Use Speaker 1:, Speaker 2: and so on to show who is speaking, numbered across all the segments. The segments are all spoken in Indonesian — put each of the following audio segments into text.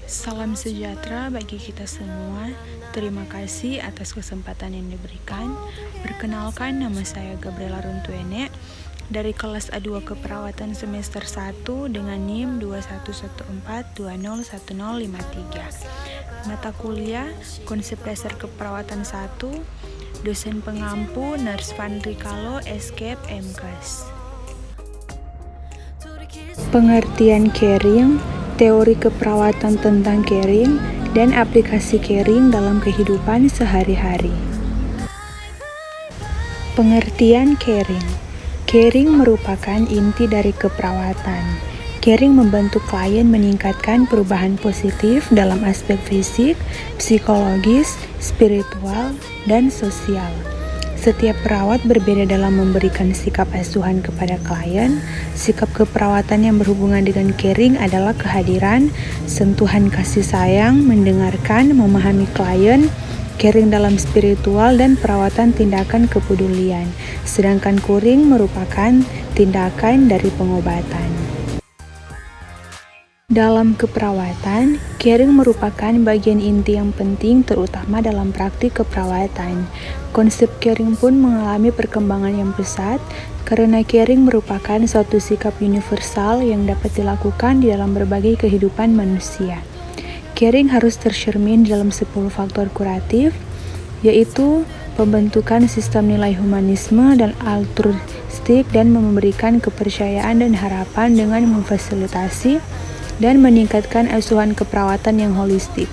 Speaker 1: Salam sejahtera bagi kita semua. Terima kasih atas kesempatan yang diberikan. Perkenalkan, nama saya Gabriela Runtuene dari kelas A2 Keperawatan semester 1 dengan NIM 2114201053. Mata kuliah Konsep Dasar Keperawatan 1, dosen pengampu Nurse Fandrikalo Escape MKes. Pengertian caring, teori keperawatan tentang caring, dan aplikasi caring dalam kehidupan sehari-hari. Pengertian caring. Caring merupakan inti dari keperawatan. Caring membantu klien meningkatkan perubahan positif dalam aspek fisik, psikologis, spiritual, dan sosial. Setiap perawat berbeda dalam memberikan sikap asuhan kepada klien. Sikap keperawatan yang berhubungan dengan caring adalah kehadiran, sentuhan kasih sayang, mendengarkan, memahami klien, caring dalam spiritual, dan perawatan tindakan kepedulian. Sedangkan curing merupakan tindakan dari pengobatan. Dalam keperawatan, caring merupakan bagian inti yang penting terutama dalam praktik keperawatan. Konsep caring pun mengalami perkembangan yang pesat karena caring merupakan suatu sikap universal yang dapat dilakukan di dalam berbagai kehidupan manusia. Caring harus tercermin dalam 10 faktor kuratif, yaitu pembentukan sistem nilai humanisme dan altruistik dan memberikan kepercayaan dan harapan dengan memfasilitasi dan meningkatkan asuhan keperawatan yang holistik,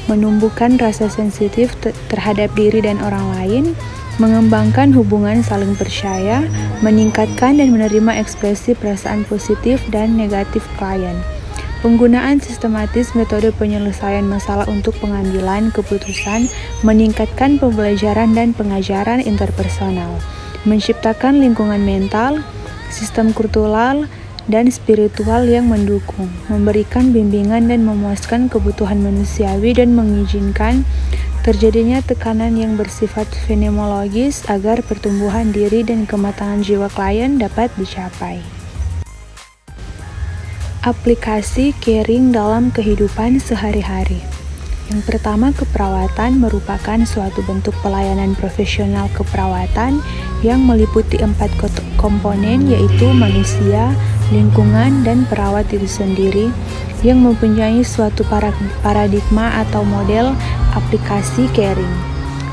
Speaker 1: menumbuhkan rasa sensitif terhadap diri dan orang lain, mengembangkan hubungan saling percaya, meningkatkan dan menerima ekspresi perasaan positif dan negatif klien. Penggunaan sistematis metode penyelesaian masalah untuk pengambilan keputusan, meningkatkan pembelajaran dan pengajaran interpersonal, menciptakan lingkungan mental, sistem kultural, dan spiritual yang mendukung, memberikan bimbingan dan memuaskan kebutuhan manusiawi dan mengizinkan terjadinya tekanan yang bersifat fenomenologis agar pertumbuhan diri dan kematangan jiwa klien dapat dicapai. Aplikasi caring dalam kehidupan sehari-hari. Yang pertama, keperawatan merupakan suatu bentuk pelayanan profesional keperawatan yang meliputi 4 komponen, yaitu manusia, lingkungan, dan perawat itu sendiri, yang mempunyai suatu paradigma atau model aplikasi caring.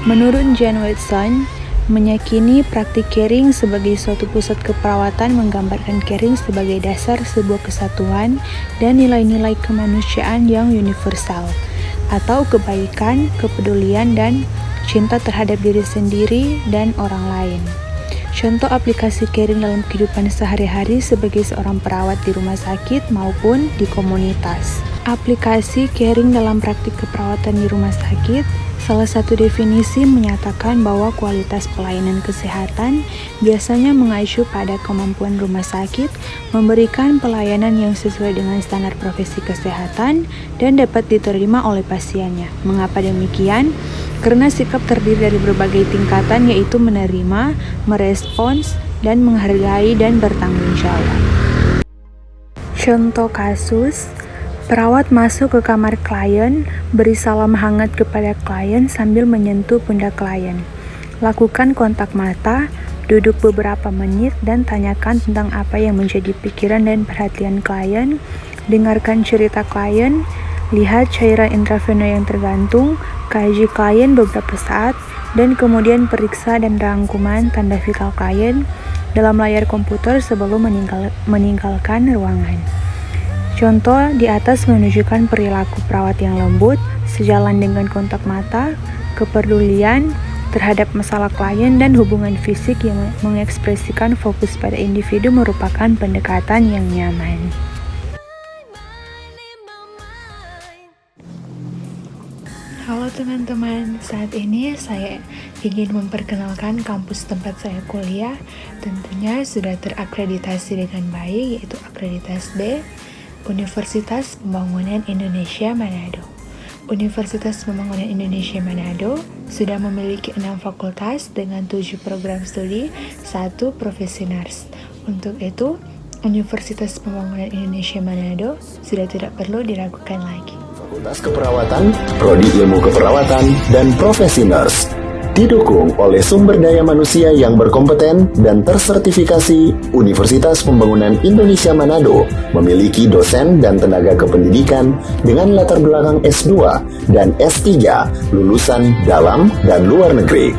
Speaker 1: Menurut Jan Watson, meyakini praktik caring sebagai suatu pusat keperawatan menggambarkan caring sebagai dasar sebuah kesatuan dan nilai-nilai kemanusiaan yang universal, atau kebaikan, kepedulian, dan cinta terhadap diri sendiri dan orang lain. Contoh aplikasi caring dalam kehidupan sehari-hari sebagai seorang perawat di rumah sakit maupun di komunitas. Aplikasi caring dalam praktik keperawatan di rumah sakit, salah satu definisi menyatakan bahwa kualitas pelayanan kesehatan biasanya mengacu pada kemampuan rumah sakit memberikan pelayanan yang sesuai dengan standar profesi kesehatan dan dapat diterima oleh pasiennya. Mengapa demikian? Karena sikap terdiri dari berbagai tingkatan, yaitu menerima, merespons, dan menghargai dan bertanggung jawab. Contoh kasus, perawat masuk ke kamar klien, beri salam hangat kepada klien sambil menyentuh pundak klien. Lakukan kontak mata, duduk beberapa menit dan tanyakan tentang apa yang menjadi pikiran dan perhatian klien, dengarkan cerita klien, lihat cairan intravena yang tergantung, kaji klien beberapa saat, dan kemudian periksa dan rangkuman tanda vital klien dalam layar komputer sebelum meninggalkan ruangan. Contoh di atas menunjukkan perilaku perawat yang lembut, sejalan dengan kontak mata, kepedulian terhadap masalah klien, dan hubungan fisik yang mengekspresikan fokus pada individu merupakan pendekatan yang nyaman. Halo teman-teman, saat ini saya ingin memperkenalkan kampus tempat saya kuliah. Tentunya sudah terakreditasi dengan baik, yaitu akreditasi B, Universitas Pembangunan Indonesia Manado. Universitas Pembangunan Indonesia Manado sudah memiliki 6 fakultas dengan 7 program studi, 1 profesi nurse. Untuk itu, Universitas Pembangunan Indonesia Manado sudah tidak perlu diragukan lagi.
Speaker 2: Fakultas Keperawatan, Prodi Ilmu Keperawatan, dan Profesi Nurse. Didukung oleh sumber daya manusia yang berkompeten dan tersertifikasi, Universitas Pembangunan Indonesia Manado memiliki dosen dan tenaga kependidikan dengan latar belakang S2 dan S3 lulusan dalam dan luar negeri.